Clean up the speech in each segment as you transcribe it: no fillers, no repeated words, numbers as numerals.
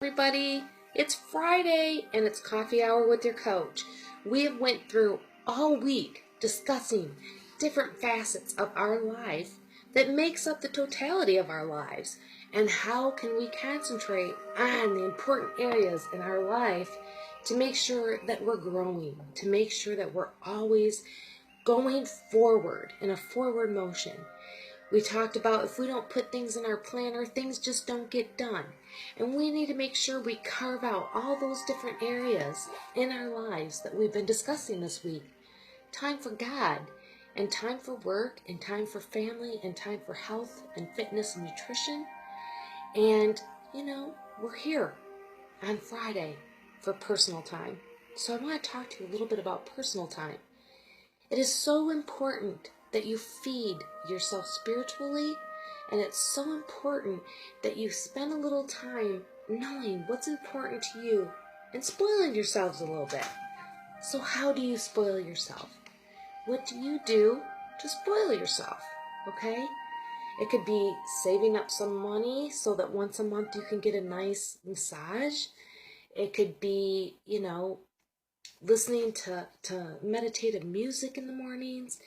Everybody, it's Friday and it's coffee hour with your coach. We have went through all week discussing different facets of our life that makes up the totality of our lives, and how can we concentrate on the important areas in our life to make sure that we're growing, to make sure that we're always going forward in a forward motion. We talked about if we don't put things in our planner, things just don't get done. And we need to make sure we carve out all those different areas in our lives that we've been discussing this week. Time for God, and time for work, and time for family, and time for health and fitness and nutrition. And, we're here on Friday for personal time. So I want to talk to you a little bit about personal time. It is so important that you feed yourself spiritually, and it's so important that you spend a little time knowing what's important to you and spoiling yourselves a little bit. So how do you spoil yourself? What do you do to spoil yourself? Okay? It could be saving up some money so that once a month you can get a nice massage. It could be, listening to meditative music in the mornings,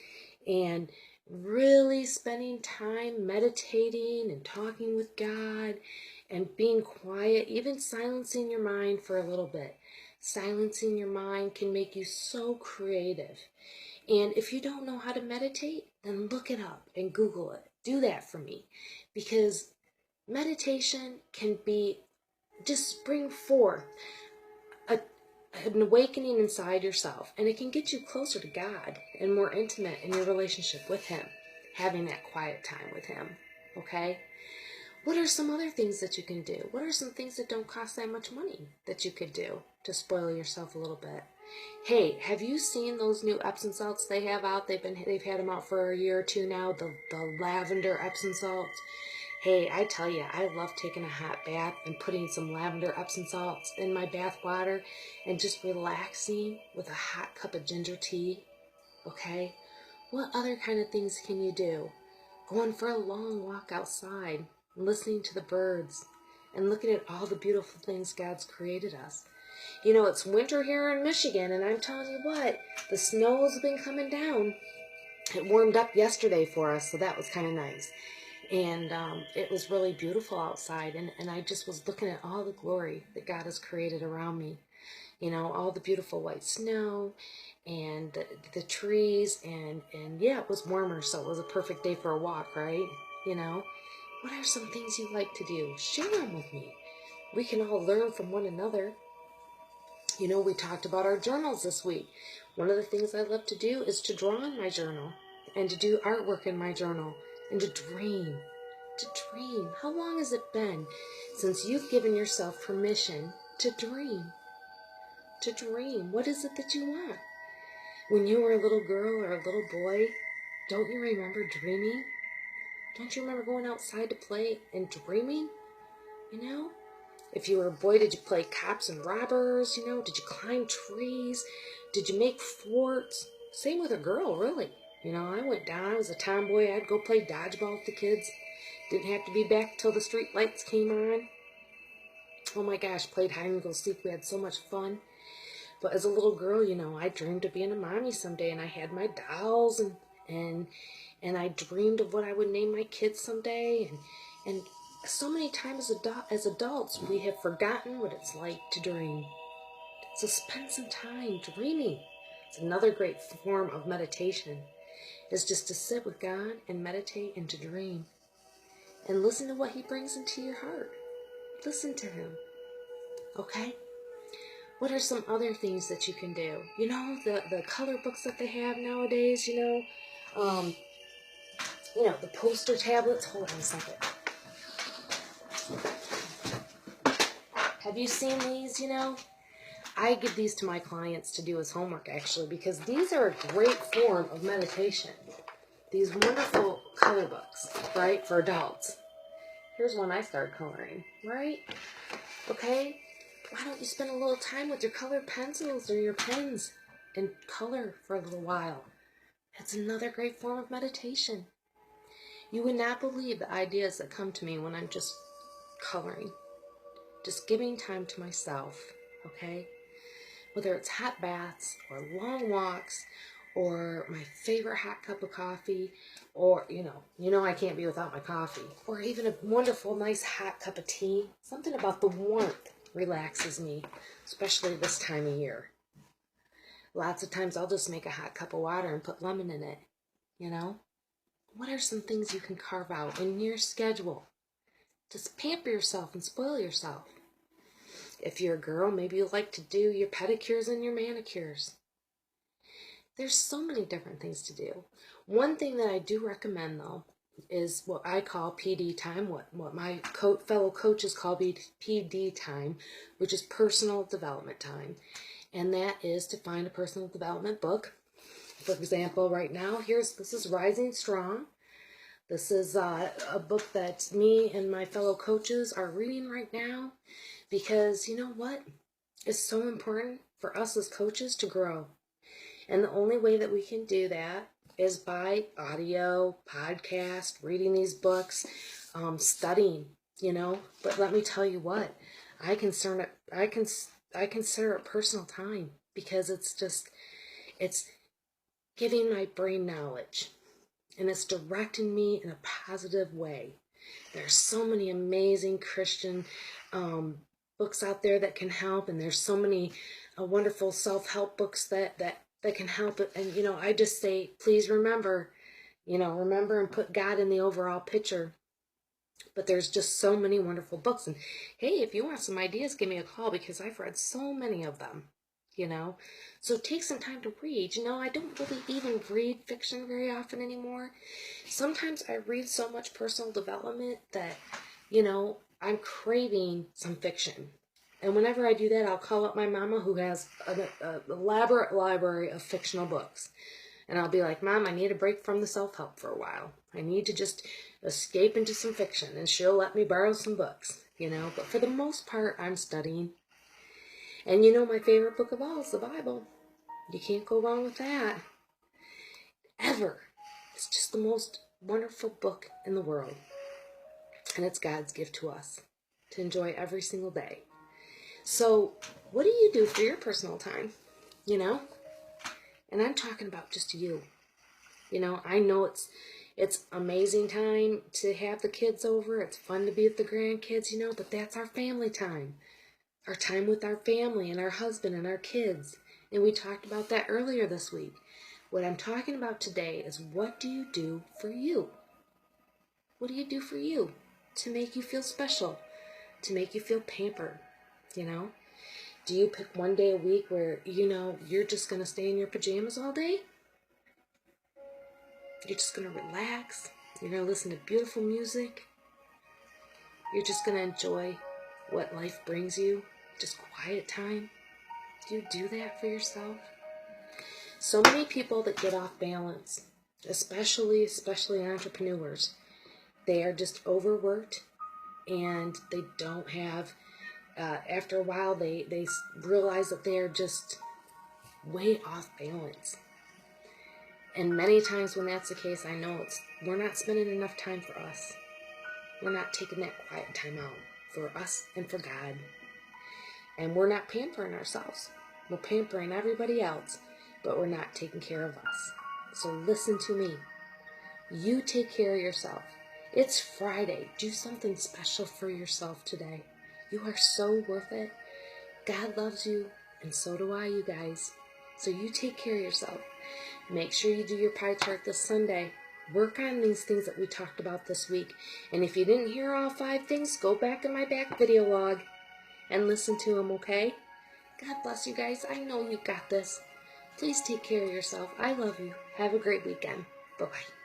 and really spending time meditating and talking with God and being quiet, even silencing your mind for a little bit. Silencing your mind can make you so creative. And if you don't know how to meditate, then look it up and Google it. Do that for me, because meditation can just bring forth an awakening inside yourself, and it can get you closer to God and more intimate in your relationship with Him, having that quiet time with Him. Okay? What are some other things that you can do? What are some things that don't cost that much money that you could do to spoil yourself a little bit? Hey, have you seen those new Epsom salts they have out? They've had them out for a year or two now, the lavender Epsom salts. Hey, I tell you, I love taking a hot bath and putting some lavender Epsom salts in my bath water and just relaxing with a hot cup of ginger tea. Okay? What other kind of things can you do? Going for a long walk outside, listening to the birds, and looking at all the beautiful things God's created us. It's winter here in Michigan, and I'm telling you what, the snow's been coming down. It warmed up yesterday for us, so that was kind of nice. And it was really beautiful outside, and I just was looking at all the glory that God has created around me. All the beautiful white snow and the trees, and yeah, it was warmer, so it was a perfect day for a walk, right? What are some things you like to do? Share them with me. We can all learn from one another. We talked about our journals this week. One of the things I love to do is to draw in my journal and to do artwork in my journal and to dream. To dream. How long has it been since you've given yourself permission to dream? To dream. What is it that you want? When you were a little girl or a little boy, don't you remember dreaming? Don't you remember going outside to play and dreaming? If you were a boy, did you play cops and robbers? Did you climb trees? Did you make forts? Same with a girl, really. I went down, I was a tomboy, I'd go play dodgeball with the kids. Didn't have to be back till the street lights came on. Oh my gosh, played hide and go seek. We had so much fun. But as a little girl, I dreamed of being a mommy someday, and I had my dolls, and I dreamed of what I would name my kids someday, and so many times as adults, we have forgotten what it's like to dream. So spend some time dreaming. It's another great form of meditation, is just to sit with God and meditate and to dream. And listen to what He brings into your heart. Listen to Him. Okay? What are some other things that you can do? The color books that they have nowadays, the poster tablets. Hold on a second. Have you seen these, I give these to my clients to do as homework, actually, because these are a great form of meditation. These wonderful color books, right, for adults. Here's one I started coloring, right? Okay? Why don't you spend a little time with your colored pencils or your pens and color for a little while? It's another great form of meditation. You would not believe the ideas that come to me when I'm just coloring. just giving time to myself, okay? Whether it's hot baths or long walks or my favorite hot cup of coffee, or, I can't be without my coffee, or even a wonderful, nice hot cup of tea. Something about the warmth relaxes me, especially this time of year. Lots of times I'll just make a hot cup of water and put lemon in it, What are some things you can carve out in your schedule? Just pamper yourself and spoil yourself. If you're a girl, maybe you like to do your pedicures and your manicures. There's so many different things to do. One thing that I do recommend, though, is what I call PD time, what my fellow coaches call PD time, which is personal development time. And that is to find a personal development book. For example, right now, this is Rising Strong. This is a book that me and my fellow coaches are reading right now. Because you know what? It's so important for us as coaches to grow. And the only way that we can do that is by audio, podcast, reading these books, studying, But let me tell you what, I consider it personal time, because it's giving my brain knowledge, and it's directing me in a positive way. There's so many amazing Christian books out there that can help, and there's so many wonderful self-help books that can help it. And I just say, please remember and put God in the overall picture. But there's just so many wonderful books, and hey, if you want some ideas, give me a call, because I've read so many of them. So take some time to read. I don't really even read fiction very often anymore. Sometimes I read so much personal development that I'm craving some fiction. And whenever I do that, I'll call up my mama, who has an elaborate library of fictional books. And I'll be like, Mom, I need a break from the self-help for a while. I need to just escape into some fiction. And she'll let me borrow some books, But for the most part, I'm studying. And my favorite book of all is the Bible. You can't go wrong with that. Ever. It's just the most wonderful book in the world. And it's God's gift to us to enjoy every single day. So, what do you do for your personal time? And I'm talking about just you. I know it's amazing time to have the kids over. It's fun to be with the grandkids, but that's our family time. Our time with our family and our husband and our kids. And we talked about that earlier this week. What I'm talking about today is, what do you do for you? What do you do for you to make you feel special, to make you feel pampered, Do you pick one day a week where, you're just going to stay in your pajamas all day? You're just going to relax. You're going to listen to beautiful music. You're just going to enjoy what life brings you. Just quiet time. Do you do that for yourself? So many people that get off balance, especially entrepreneurs, they are just overworked, and they don't have, after a while, they realize that they are just way off balance. And many times when that's the case, I know we're not spending enough time for us. We're not taking that quiet time out for us and for God. And we're not pampering ourselves. We're pampering everybody else, but we're not taking care of us. So listen to me. You take care of yourself. It's Friday. Do something special for yourself today. You are so worth it. God loves you, and so do I, you guys. So you take care of yourself. Make sure you do your pie chart this Sunday. Work on these things that we talked about this week. And if you didn't hear all 5 things, go back in my back video log and listen to them, okay? God bless you guys. I know you got this. Please take care of yourself. I love you. Have a great weekend. Bye-bye.